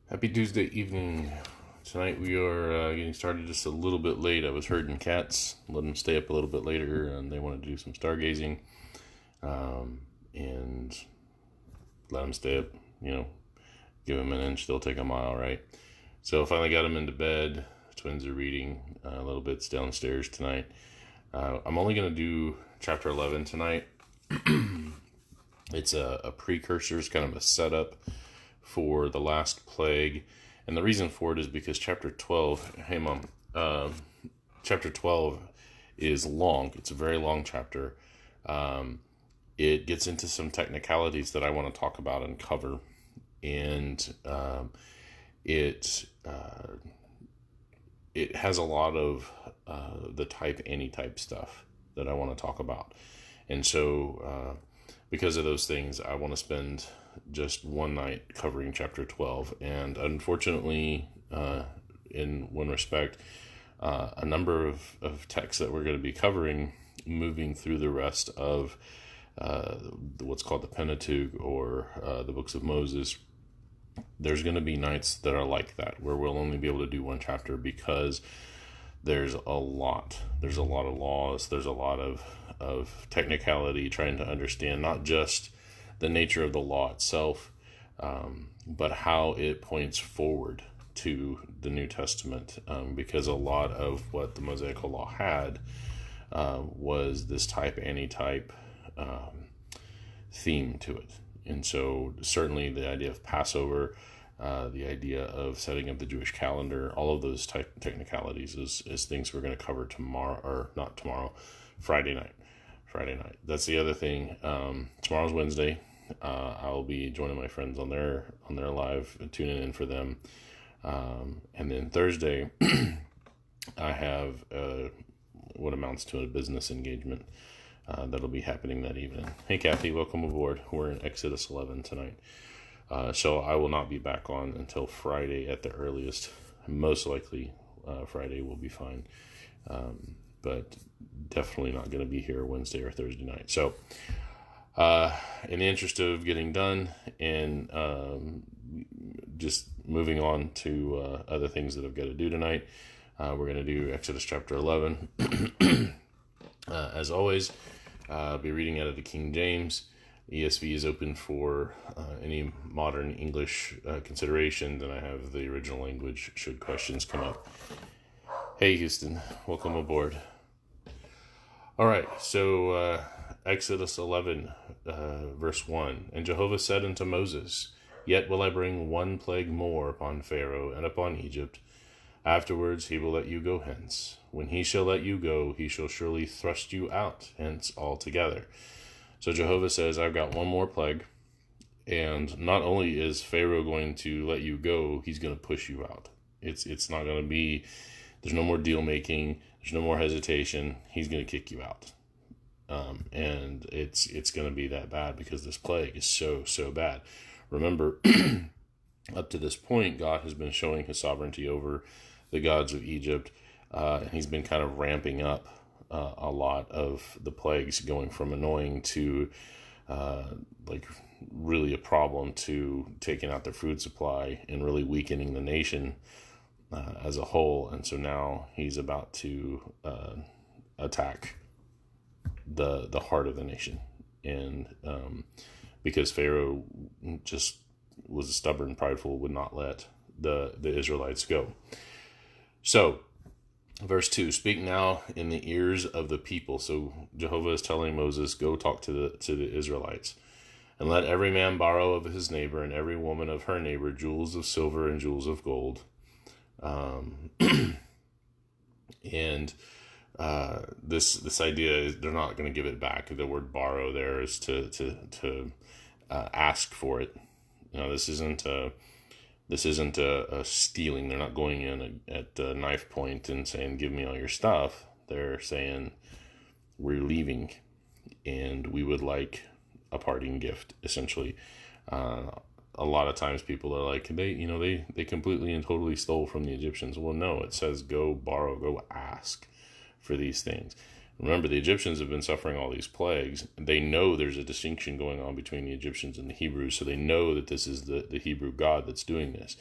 Happy Tuesday evening. Tonight we are getting started just a little bit late. I was herding cats, let them stay up a little bit later, and they wanted to do some stargazing, and let them stay up, give them an inch, they'll take a mile, right? So finally got them into bed. Twins are reading a little bit downstairs tonight. I'm only going to do chapter 11 tonight. It's a precursor, it's kind of a setup for the last plague. And the reason for it is because chapter 12, hey mom, chapter 12 is long. It's a very long chapter. It gets into some technicalities that I want to talk about and cover. And it has a lot of the type anti-type stuff that I want to talk about. And so because of those things, I want to spend just one night covering chapter 12. And unfortunately, in one respect, a number of texts that we're going to be covering, moving through the rest of what's called the Pentateuch, or the books of Moses, there's going to be nights that are like that, where we'll only be able to do one chapter because there's a lot of laws, there's a lot of technicality, trying to understand not just the nature of the law itself, but how it points forward to the New Testament, because a lot of what the Mosaical law had was this type anti-type theme to it. And so certainly the idea of Passover, the idea of setting up the Jewish calendar, all of those type technicalities is things we're going to cover tomorrow, or not tomorrow, Friday night. That's the other thing. Tomorrow's Wednesday. I'll be joining my friends on their live, tuning in for them. And then Thursday, I have what amounts to a business engagement that'll be happening that evening. Hey, Kathy, welcome aboard. We're in Exodus 11 tonight. So I will not be back on until Friday at the earliest. Most likely Friday will be fine. But definitely not going to be here Wednesday or Thursday night. So in the interest of getting done and just moving on to other things that I've got to do tonight, we're going to do Exodus chapter 11. As always, I'll be reading out of the King James. ESV is open for any modern English considerations, and I have the original language should questions come up. Hey, Houston, welcome aboard. All right, so Exodus 11, verse 1. And Jehovah said unto Moses, Yet will I bring one plague more upon Pharaoh and upon Egypt. Afterwards he will let you go hence. When he shall let you go, he shall surely thrust you out hence altogether. So Jehovah says, I've got one more plague, and not only is Pharaoh going to let you go, he's going to push you out. It's not going to be, there's no more deal making, there's no more hesitation, he's going to kick you out. And it's going to be that bad because this plague is so bad. Remember, up to this point, God has been showing his sovereignty over the gods of Egypt, and he's been kind of ramping up a lot of the plagues, going from annoying to like really a problem, to taking out their food supply and really weakening the nation as a whole. And so now he's about to attack the heart of the nation, and because Pharaoh just was stubborn, prideful, would not let the Israelites go. So verse 2, speak now in the ears of the people. So Jehovah is telling Moses, go talk to the Israelites, and let every man borrow of his neighbor and every woman of her neighbor jewels of silver and jewels of gold. And this idea is they're not going to give it back. The word borrow there is to ask for it. This isn't a stealing. They're not going in at knife point and saying, give me all your stuff. They're saying, we're leaving and we would like a parting gift, essentially. A lot of times people are like, they completely and totally stole from the Egyptians. Well, no, it says go borrow, go ask for these things. Remember, the Egyptians have been suffering all these plagues. They know there's a distinction going on between the Egyptians and the Hebrews, so they know that this is the Hebrew God that's doing this.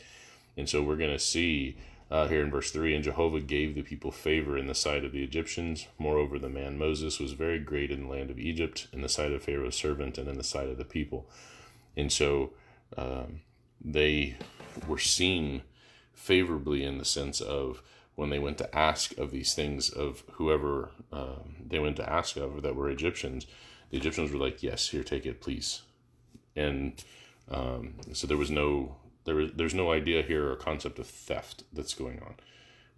And so we're going to see here in verse 3, and Jehovah gave the people favor in the sight of the Egyptians. Moreover, the man Moses was very great in the land of Egypt, in the sight of Pharaoh's servant, and in the sight of the people. And so they were seen favorably in the sense of when they went to ask of these things of whoever they went to ask of that were Egyptians, the Egyptians were like, yes, here, take it, please. And so there's no idea here or concept of theft that's going on.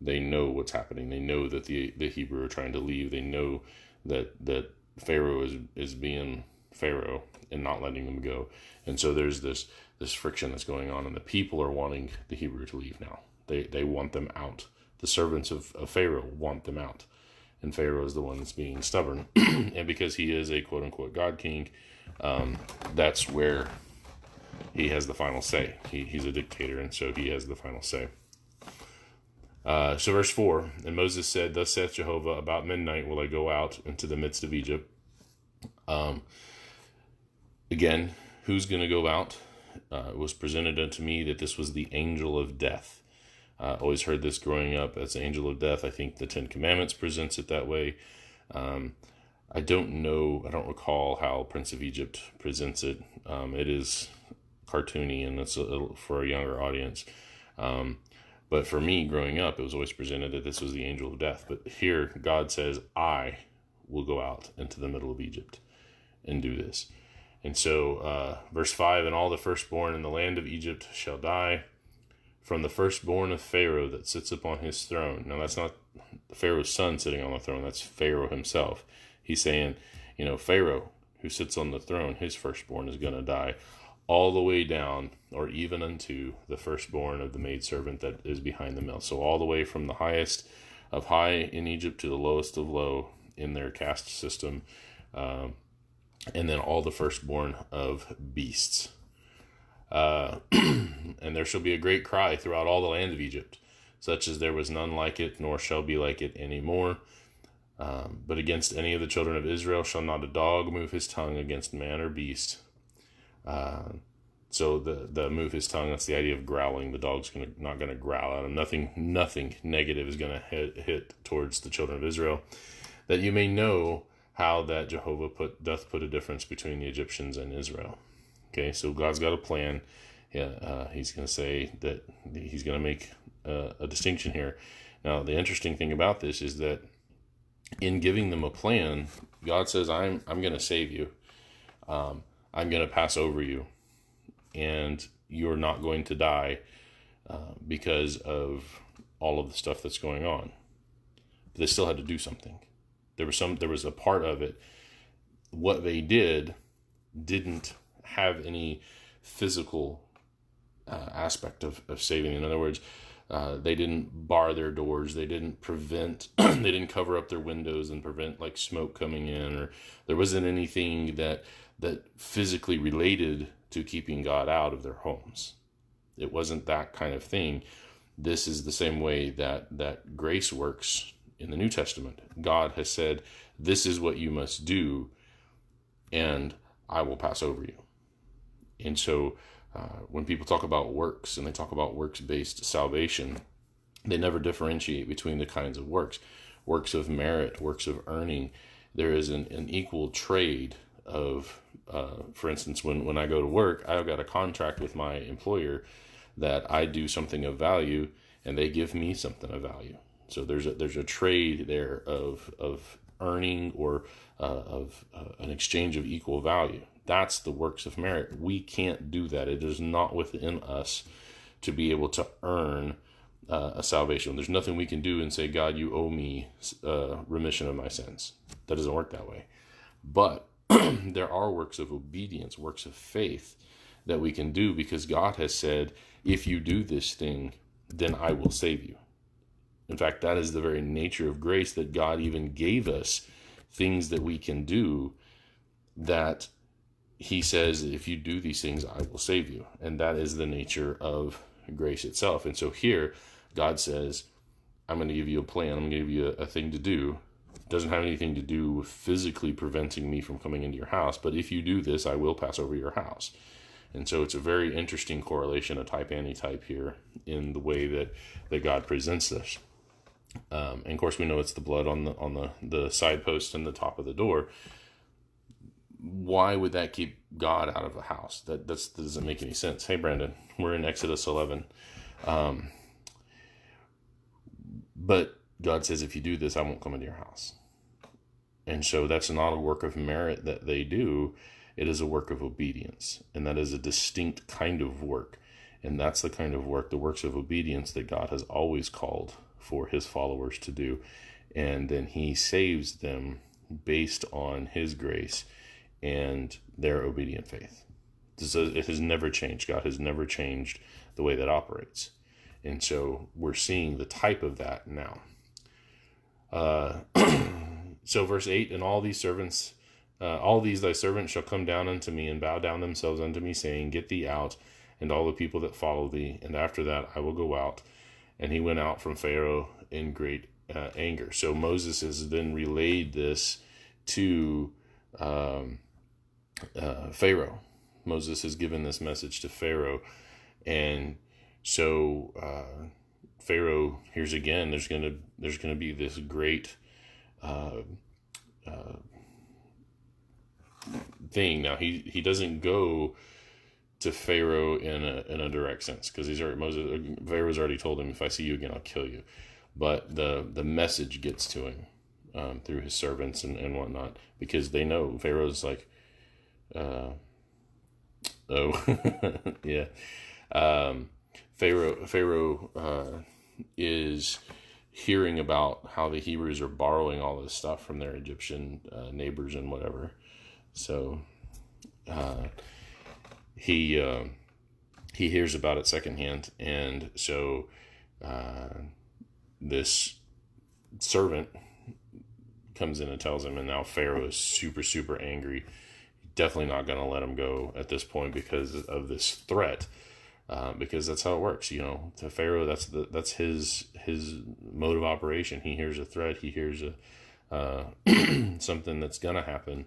They know what's happening. They know that the Hebrew are trying to leave. They know that Pharaoh is being Pharaoh and not letting them go. And so there's this friction that's going on, and the people are wanting the Hebrew to leave now. They want them out. The servants of Pharaoh want them out. And Pharaoh is the one that's being stubborn. And because he is a quote-unquote God king, that's where he has the final say. He's a dictator, and so he has the final say. So verse 4, and Moses said, thus saith Jehovah, about midnight will I go out into the midst of Egypt. Again, who's going to go out? It was presented unto me that this was the angel of death. Always heard this growing up as angel of death. I think the Ten Commandments presents it that way. I don't recall how Prince of Egypt presents it. It is cartoony, and it's for a younger audience. But for me, growing up, it was always presented that this was the angel of death. But here, God says, I will go out into the middle of Egypt and do this. And so, verse 5, and all the firstborn in the land of Egypt shall die, from the firstborn of Pharaoh that sits upon his throne. Now, that's not Pharaoh's son sitting on the throne. That's Pharaoh himself. He's saying, Pharaoh, who sits on the throne, his firstborn is going to die, all the way down, or even unto the firstborn of the maidservant that is behind the mill. So all the way from the highest of high in Egypt to the lowest of low in their caste system, and then all the firstborn of beasts. And there shall be a great cry throughout all the land of Egypt, such as there was none like it, nor shall be like it any more. But against any of the children of Israel shall not a dog move his tongue against man or beast. So the move his tongue, that's the idea of growling. The dog's not going to growl at him. Nothing negative is going to hit towards the children of Israel. That you may know how that Jehovah doth put a difference between the Egyptians and Israel. Okay, so God's got a plan. He's going to say that he's going to make a distinction here. Now, the interesting thing about this is that in giving them a plan, God says, I'm going to save you. I'm going to pass over you. And you're not going to die because of all of the stuff that's going on. But they still had to do something. There was a part of it. What they didn't have any physical aspect of saving. In other words, they didn't bar their doors. They didn't they didn't cover up their windows and prevent like smoke coming in, or there wasn't anything that physically related to keeping God out of their homes. It wasn't that kind of thing. This is the same way that grace works in the New Testament. God has said, this is what you must do, and I will pass over you. And so when people talk about works and they talk about works-based salvation, they never differentiate between the kinds of works. Works of merit, works of earning. There is an equal trade of, for instance, when I go to work, I've got a contract with my employer that I do something of value and they give me something of value. So there's a trade there of earning or of an exchange of equal value. That's the works of merit. We can't do that. It is not within us to be able to earn a salvation. There's nothing we can do and say, God, you owe me remission of my sins. That doesn't work that way. But there are works of obedience, works of faith that we can do because God has said, if you do this thing, then I will save you. In fact, that is the very nature of grace, that God even gave us things that we can do that he says, if you do these things, I will save you. And that is the nature of grace itself. And so here, God says, I'm going to give you a plan. I'm going to give you a thing to do. It doesn't have anything to do with physically preventing me from coming into your house. But if you do this, I will pass over your house. And so it's a very interesting correlation of type antitype here in the way that God presents this. And of course, we know it's the blood on the side post and the top of the door. Why would that keep God out of a house? That doesn't make any sense. Hey, Brandon, we're in Exodus 11. But God says, if you do this, I won't come into your house. And so that's not a work of merit that they do. It is a work of obedience. And that is a distinct kind of work. And that's the kind of work, the works of obedience, that God has always called for his followers to do. And then he saves them based on his grace and their obedient faith. It has never changed. God has never changed the way that operates. And so we're seeing the type of that now. So verse 8, and all these thy servants shall come down unto me, and bow down themselves unto me, saying, Get thee out, and all the people that follow thee, and after that I will go out. And he went out from Pharaoh in great anger. So Moses has then relayed this to Pharaoh. Moses has given this message to Pharaoh, and so Pharaoh hears again. There's gonna be this great thing. Now he doesn't go to Pharaoh in a direct sense, because Pharaoh's already told him, if I see you again, I'll kill you. But the message gets to him through his servants and whatnot, because they know Pharaoh's like, oh yeah. Pharaoh is hearing about how the Hebrews are borrowing all this stuff from their Egyptian neighbors and whatever. So he hears about it secondhand, and so this servant comes in and tells him, and now Pharaoh is super, super angry. Definitely not going to let him go at this point because of this threat. Because that's how it works, To Pharaoh, that's his mode of operation. He hears a threat, he hears something that's gonna happen,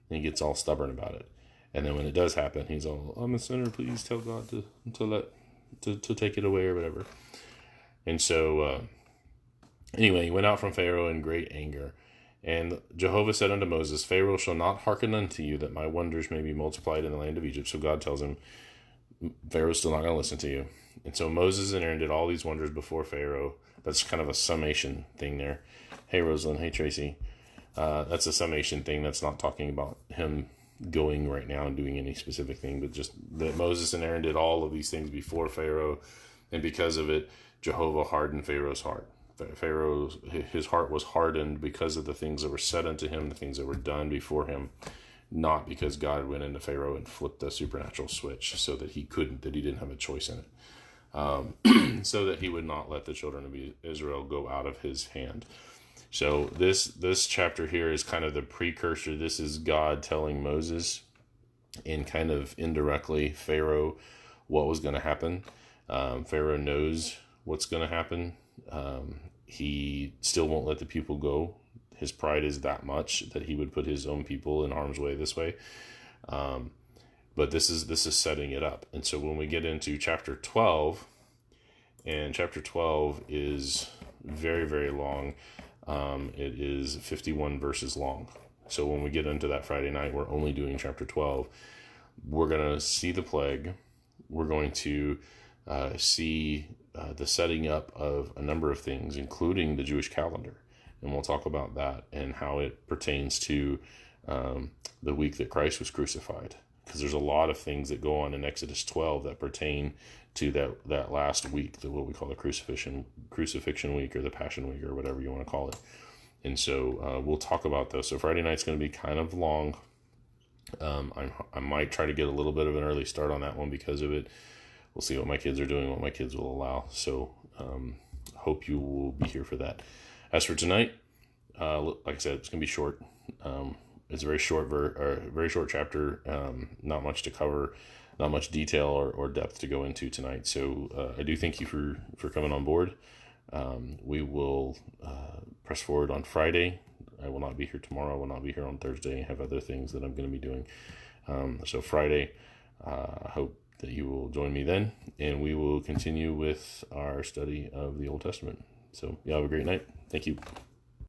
and he gets all stubborn about it. And then when it does happen, he's all, "I'm a sinner. Please tell God to take it away," or whatever. And so anyway, he went out from Pharaoh in great anger. And Jehovah said unto Moses, Pharaoh shall not hearken unto you, that my wonders may be multiplied in the land of Egypt. So God tells him, Pharaoh's still not going to listen to you. And so Moses and Aaron did all these wonders before Pharaoh. That's kind of a summation thing there. Hey, Rosalind. Hey, Tracy. That's a summation thing. That's not talking about him going right now and doing any specific thing, but just that Moses and Aaron did all of these things before Pharaoh. And because of it, Jehovah hardened Pharaoh's heart. His heart was hardened because of the things that were said unto him, the things that were done before him. Not because God went into Pharaoh and flipped the supernatural switch so that he didn't have a choice in it. So that he would not let the children of Israel go out of his hand. So this chapter here is kind of the precursor. This is God telling Moses, and kind of indirectly Pharaoh, what was going to happen. Pharaoh knows what's going to happen. He still won't let the people go. His pride is that much that he would put his own people in harm's way this way. But this is setting it up. And so when we get into chapter 12, and chapter 12 is very, very long. It is 51 verses long. So when we get into that Friday night, we're only doing chapter 12. We're going to see the plague. We're going to see the setting up of a number of things, including the Jewish calendar. And we'll talk about that and how it pertains to the week that Christ was crucified. Because there's a lot of things that go on in Exodus 12 that pertain to that last week, what we call the crucifixion week, or the Passion Week, or whatever you want to call it. And so we'll talk about those. So Friday night's going to be kind of long. I might try to get a little bit of an early start on that one because of it. We'll see what my kids are doing, what my kids will allow. So hope you will be here for that. As for tonight, like I said, it's going to be short. It's a very short chapter. Not much to cover, not much detail or depth to go into tonight. So I do thank you for coming on board. We will press forward on Friday. I will not be here tomorrow. I will not be here on Thursday. I have other things that I'm going to be doing. So Friday, I hope that you will join me then, and we will continue with our study of the Old Testament. So, you have a great night. Thank you.